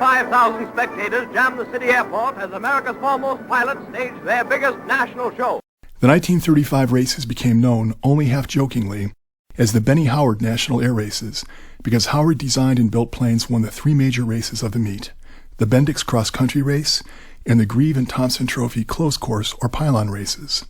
25,000 spectators jammed the city airport as America's foremost pilots staged their biggest national show. The 1935 races became known, only half-jokingly, as the Benny Howard National Air Races, because Howard designed and built planes won the three major races of the meet: the Bendix Cross-Country Race and the Grieve and Thompson Trophy Close Course or Pylon Races.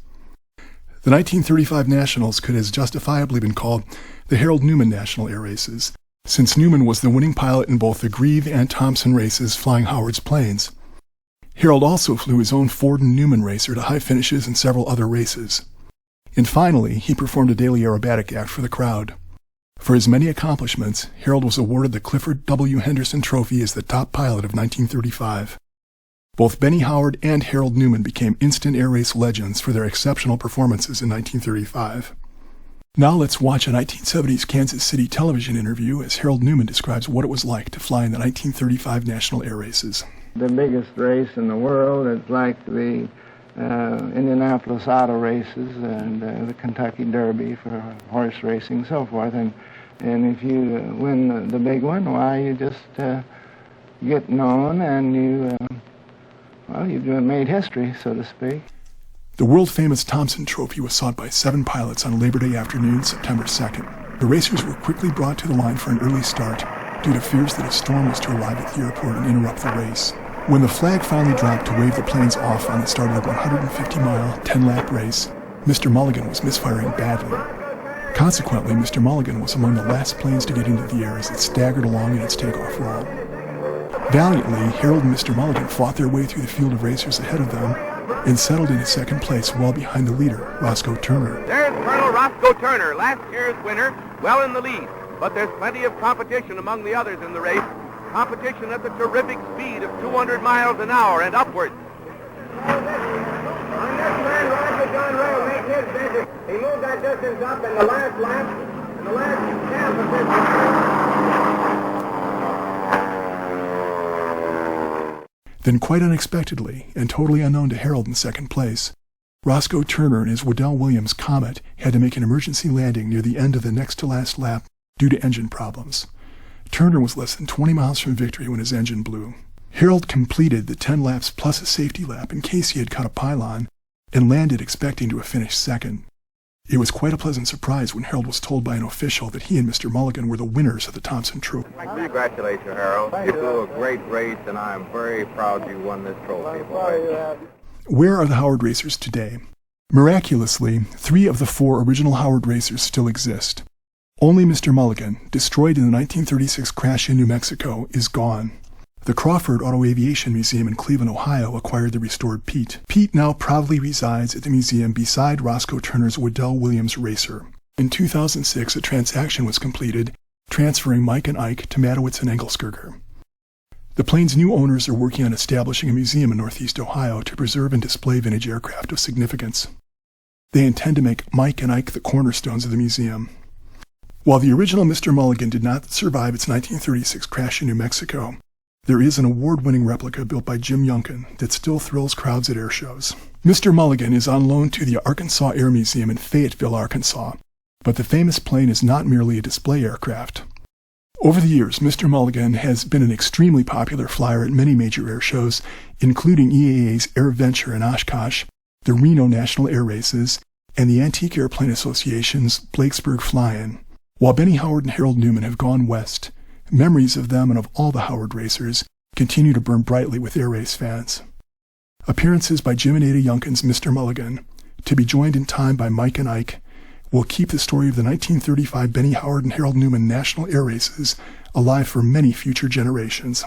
The 1935 Nationals could as justifiably been called the Harold Neumann National Air Races, since Neumann was the winning pilot in both the Grieve and Thompson races flying Howard's planes. Harold also flew his own Ford and Neumann racer to high finishes in several other races. And finally, he performed a daily aerobatic act for the crowd. For his many accomplishments, Harold was awarded the Clifford W. Henderson Trophy as the top pilot of 1935. Both Benny Howard and Harold Neumann became instant air race legends for their exceptional performances in 1935. Now let's watch a 1970s Kansas City television interview as Harold Neumann describes what it was like to fly in the 1935 National Air Races. The biggest race in the world. It's like the Indianapolis auto races and the Kentucky Derby for horse racing and so forth. And if you win the big one, why, you just get known and you've made history, so to speak. The world-famous Thompson Trophy was sought by 7 pilots on Labor Day afternoon, September 2nd. The racers were quickly brought to the line for an early start due to fears that a storm was to arrive at the airport and interrupt the race. When the flag finally dropped to wave the planes off on the start of the 150-mile, 10-lap race, Mr. Mulligan was misfiring badly. Consequently, Mr. Mulligan was among the last planes to get into the air as it staggered along in its takeoff roll. Valiantly, Harold and Mr. Mulligan fought their way through the field of racers ahead of them and settled into second place well behind the leader, Roscoe Turner. There's Colonel Roscoe Turner, last year's winner, well in the lead. But there's plenty of competition among the others in the race. Competition at the terrific speed of 200 miles an hour and upwards. On this man, Roger John Ray will make his visit. He moved that distance up in the last lap, in the last half of this. Then quite unexpectedly, and totally unknown to Harold in second place, Roscoe Turner and his Waddell Williams Comet had to make an emergency landing near the end of the next-to-last lap due to engine problems. Turner was less than 20 miles from victory when his engine blew. Harold completed the 10 laps plus a safety lap in case he had cut a pylon and landed expecting to have finished second. It was quite a pleasant surprise when Harold was told by an official that he and Mr. Mulligan were the winners of the Thompson Trophy. Congratulations, Harold. You flew a great race, and I am very proud you won this trophy, boy. Where are the Howard racers today? Miraculously, 3 of the 4 original Howard racers still exist. Only Mr. Mulligan, destroyed in the 1936 crash in New Mexico, is gone. The Crawford Auto Aviation Museum in Cleveland, Ohio acquired the restored Pete. Pete now proudly resides at the museum beside Roscoe Turner's Waddell Williams racer. In 2006, a transaction was completed, transferring Mike and Ike to Matowitz and Engelskircher. The plane's new owners are working on establishing a museum in Northeast Ohio to preserve and display vintage aircraft of significance. They intend to make Mike and Ike the cornerstones of the museum. While the original Mr. Mulligan did not survive its 1936 crash in New Mexico, there is an award-winning replica built by Jim Youngkin that still thrills crowds at air shows. Mr. Mulligan is on loan to the Arkansas Air Museum in Fayetteville, Arkansas, but the famous plane is not merely a display aircraft. Over the years, Mr. Mulligan has been an extremely popular flyer at many major air shows, including EAA's Air Venture in Oshkosh, the Reno National Air Races, and the Antique Airplane Association's Blakesburg Fly-In. While Benny Howard and Harold Neumann have gone west, memories of them and of all the Howard racers continue to burn brightly with air race fans. Appearances by Jim and Ada Youngkin's Mr. Mulligan, to be joined in time by Mike and Ike, will keep the story of the 1935 Benny Howard and Harold Neumann National Air Races alive for many future generations.